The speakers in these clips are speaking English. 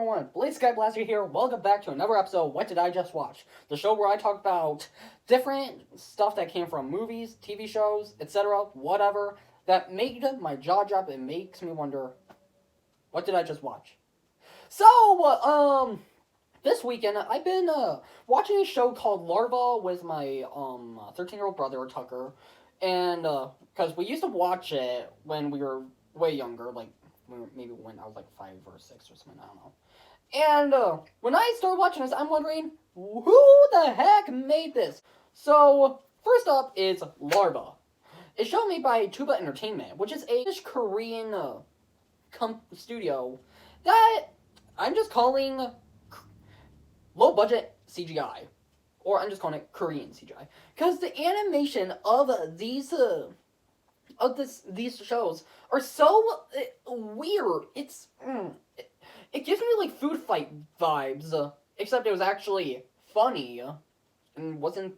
Everyone, Blade Sky Blaster here. Welcome back to another episode of What Did I Just Watch? The show where I talk about different stuff that came from movies, TV shows, etc., whatever, that made my jaw drop and makes me wonder, what did I just watch? So, this weekend, I've been, watching a show called Larva with my, 13-year-old brother, Tucker, and, because we used to watch it when we were way younger, like, maybe when I was, like, 5 or 6 or something, I don't know. And, when I started watching this, I'm wondering, who the heck made this? So, first up is Larva. It's show made by Tuba Entertainment, which is a Korean, studio that I'm just calling low-budget CGI. Or I'm just calling it Korean CGI. Because the animation of these shows are so weird. It gives me like Food Fight vibes, except it was actually funny and wasn't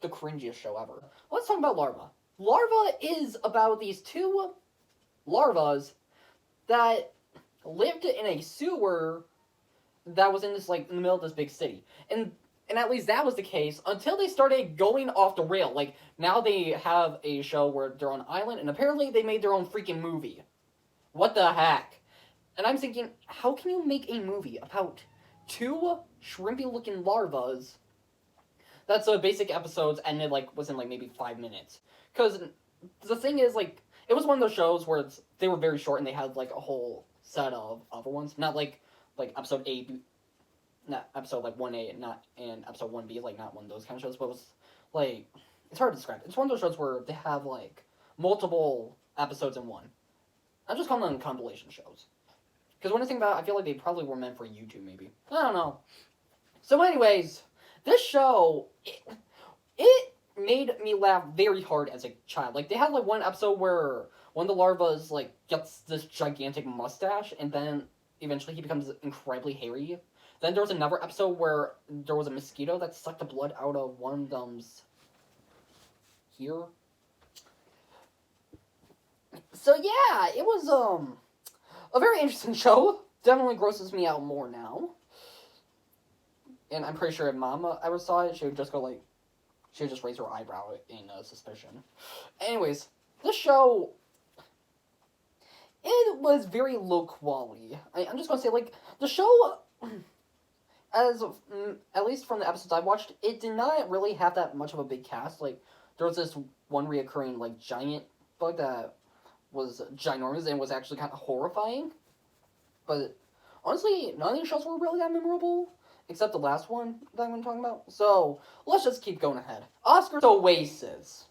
the cringiest show ever. Let's talk about Larva. Larva is about these two larvas that lived in a sewer that was in this in the middle of this big city. And at least that was the case until they started going off the rail. Like, now they have a show where they're on an island, and apparently they made their own freaking movie. What the heck? And I'm thinking, how can you make a movie about two shrimpy-looking larvas that's basic episodes ended, within, maybe 5 minutes? Because the thing is, it was one of those shows where they were very short and they had, a whole set of other ones. Not, like episode A, not episode, 1A, and episode 1B, not one of those kind of shows, but it was, it's hard to describe. It's one of those shows where they have, multiple episodes in one. I'm just calling them compilation shows. Because when I think about it, I feel like they probably were meant for YouTube, maybe. I don't know. So anyways, this show, it made me laugh very hard as a child. They had, one episode where one of the larvas, gets this gigantic mustache, and then eventually he becomes incredibly hairy. Then there was another episode where there was a mosquito that sucked the blood out of one of them's here. So yeah, it was, a very interesting show. Definitely grosses me out more now. And I'm pretty sure if Mama ever saw it, she would just go, she would just raise her eyebrow in suspicion. Anyways, this show, it was very low quality. I'm just gonna say, the show, at least from the episodes I watched, it did not really have that much of a big cast. There was this one reoccurring, giant bug that was ginormous and was actually kind of horrifying. But honestly, none of these shows were really that memorable, except the last one that I'm going to talk about. So, let's just keep going ahead. Oscar's Oasis.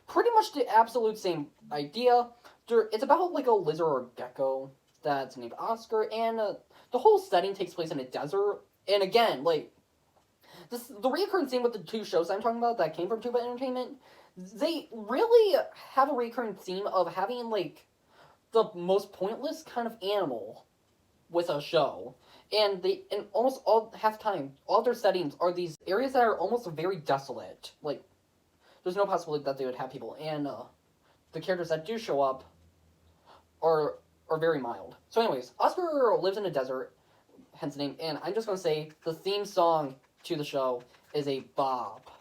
Pretty much the absolute same idea. It's about, a lizard or gecko that's named Oscar, and the whole setting takes place in a desert. And again, the recurring theme with the two shows I'm talking about that came from Tuba Entertainment, they really have a recurring theme of having, the most pointless kind of animal with a show. And almost half the time, all their settings are these areas that are almost very desolate. There's no possibility that they would have people. And, the characters that do show up are very mild. So anyways, Oscar lives in a desert, hence the name, and I'm just gonna say the theme song to the show is a bop.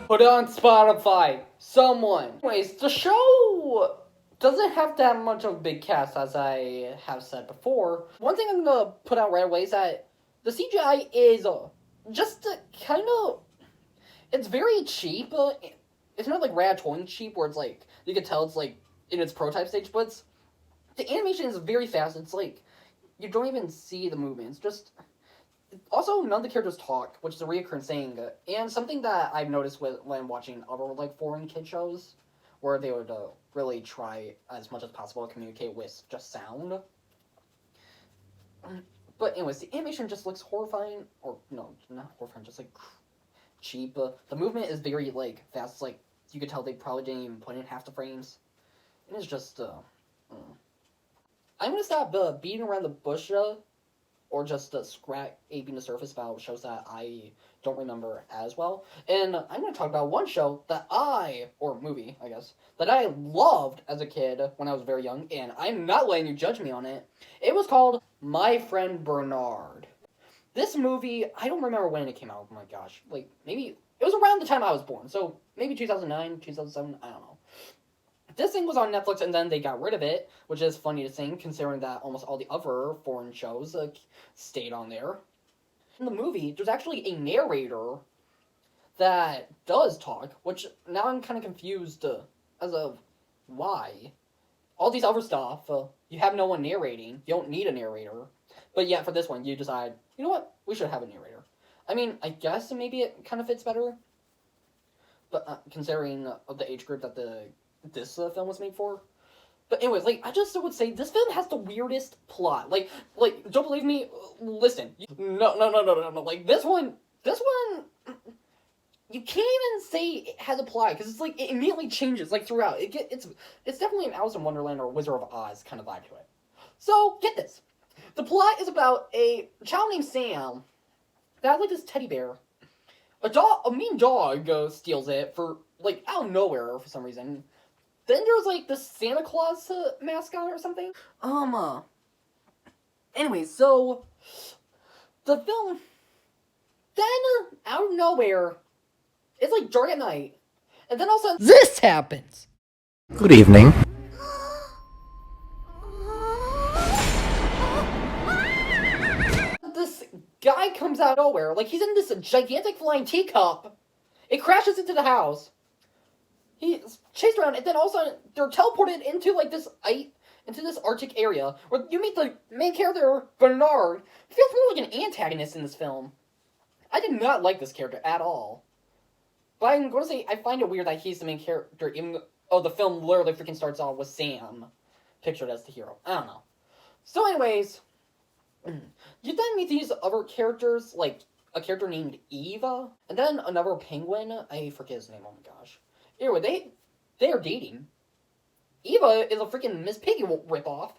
Put it on Spotify. Someone. Anyways, the show doesn't have that much of a big cast, as I have said before. One thing I'm gonna put out right away is that the CGI is just kind of... It's very cheap. It's not Ratatouille cheap, where it's you can tell it's in its prototype stage, but the animation is very fast. It's you don't even see the movements. Just... Also, none of the characters talk, which is a reoccurring saying, and something that I've noticed when watching other, foreign kid shows, where they would really try as much as possible to communicate with just sound. But anyways, the animation just looks horrifying, or, no, not horrifying, just, cheap. The movement is very, fast. You could tell they probably didn't even put in half the frames. And it's just, I'm gonna stop beating around the bush, or just scraping the surface about shows that I don't remember as well. And I'm going to talk about one show or movie, I guess, that I loved as a kid when I was very young, and I'm not letting you judge me on it. It was called My Friend Bernard. This movie, I don't remember when it came out. Oh my gosh. Like, maybe, it was around the time I was born, so maybe 2009, 2007, I don't know. This thing was on Netflix, and then they got rid of it, which is funny to think, considering that almost all the other foreign shows stayed on there. In the movie, there's actually a narrator that does talk, which now I'm kind of confused as of why. All these other stuff, you have no one narrating. You don't need a narrator. But yeah, for this one, you decide, you know what? We should have a narrator. I mean, I guess maybe it kind of fits better. But considering the age group that this film was made for. But anyways, like, I just would say this film has the weirdest plot. Like, don't believe me? Listen. No. Like, this one, you can't even say it has a plot, because it's like, it immediately changes, like, throughout. It's definitely an Alice in Wonderland or Wizard of Oz kind of vibe to it. So, get this. The plot is about a child named Sam that has, like, this teddy bear. A mean dog steals it for, like, out of nowhere for some reason. Then there's, like, the Santa Claus mascot or something. Anyways, so, the film, then, out of nowhere, it's, like, dark at night. And then all of a sudden, this happens! Good evening. This guy comes out of nowhere. Like, he's in this gigantic flying teacup. It crashes into the house. He's chased around, and then all of a sudden, they're teleported into, like, this Arctic area, where you meet the main character, Bernard. He feels more like an antagonist in this film. I did not like this character at all. But I'm going to say, I find it weird that he's the main character, even though the film literally freaking starts off with Sam pictured as the hero. I don't know. So anyways, you then meet these other characters, like a character named Eva, and then another penguin. I forget his name, oh my gosh. Anyway, they are dating. Eva is a freaking Miss Piggy ripoff.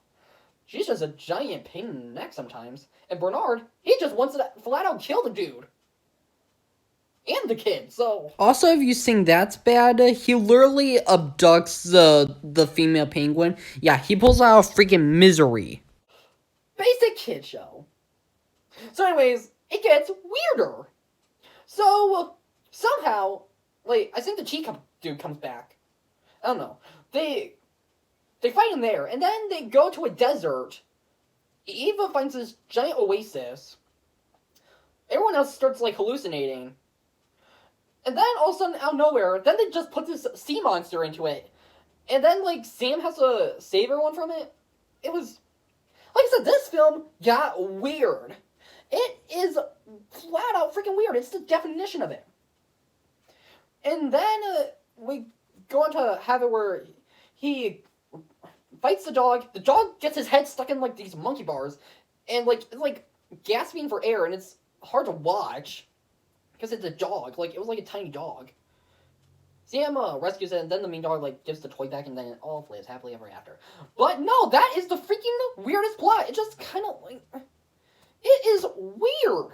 She's just a giant pain in the neck sometimes. And Bernard, he just wants to flat out kill the dude. And the kid, so... Also, if you think that's bad, he literally abducts the female penguin. Yeah, he pulls out freaking Misery. Basic kid show. So anyways, it gets weirder. So, somehow, like, I think the teacup dude comes back. I don't know. They fight in there, and then they go to a desert. Eva finds this giant oasis. Everyone else starts, like, hallucinating. And then, all of a sudden, out of nowhere, then they just put this sea monster into it. And then, like, Sam has to save everyone from it. It was... Like I said, this film got weird. It is flat out freaking weird. It's the definition of it. And then we go on to have it where he fights the dog. The dog gets his head stuck in, like, these monkey bars. And, like, it's, like, gasping for air. And it's hard to watch. Because it's a dog. Like, it was like a tiny dog. Sam rescues it, and then the mean dog, like, gives the toy back, and then it all lives happily ever after. But no, that is the freaking weirdest plot. It just kind of, like... It is weird.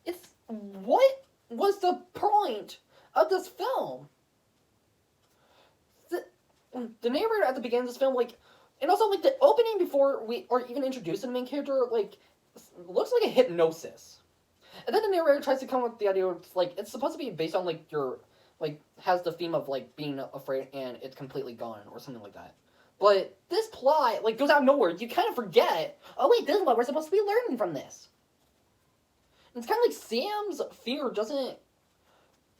It's... What was the point of this film? The narrator at the beginning of this film, like... And also, like, the opening before we are even introduced to the main character, like... Looks like a hypnosis. And then the narrator tries to come up with the idea, it's like, it's supposed to be based on, like, your, like, has the theme of, like, being afraid and it's completely gone, or something like that. But this plot, like, goes out of nowhere. You kind of forget, oh wait, this is what we're supposed to be learning from this. And it's kind of like Sam's fear doesn't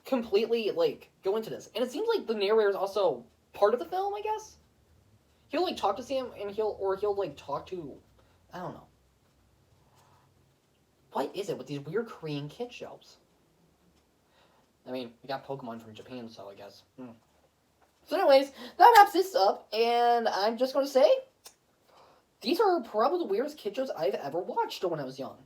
completely, like, go into this. And it seems like the narrator is also part of the film, I guess? He'll, like, talk to Sam, and he'll, like, talk to, I don't know. What is it with these weird Korean kid shows? I mean, we got Pokemon from Japan, so I guess. So anyways, that wraps this up, and I'm just going to say, these are probably the weirdest kid shows I've ever watched when I was young.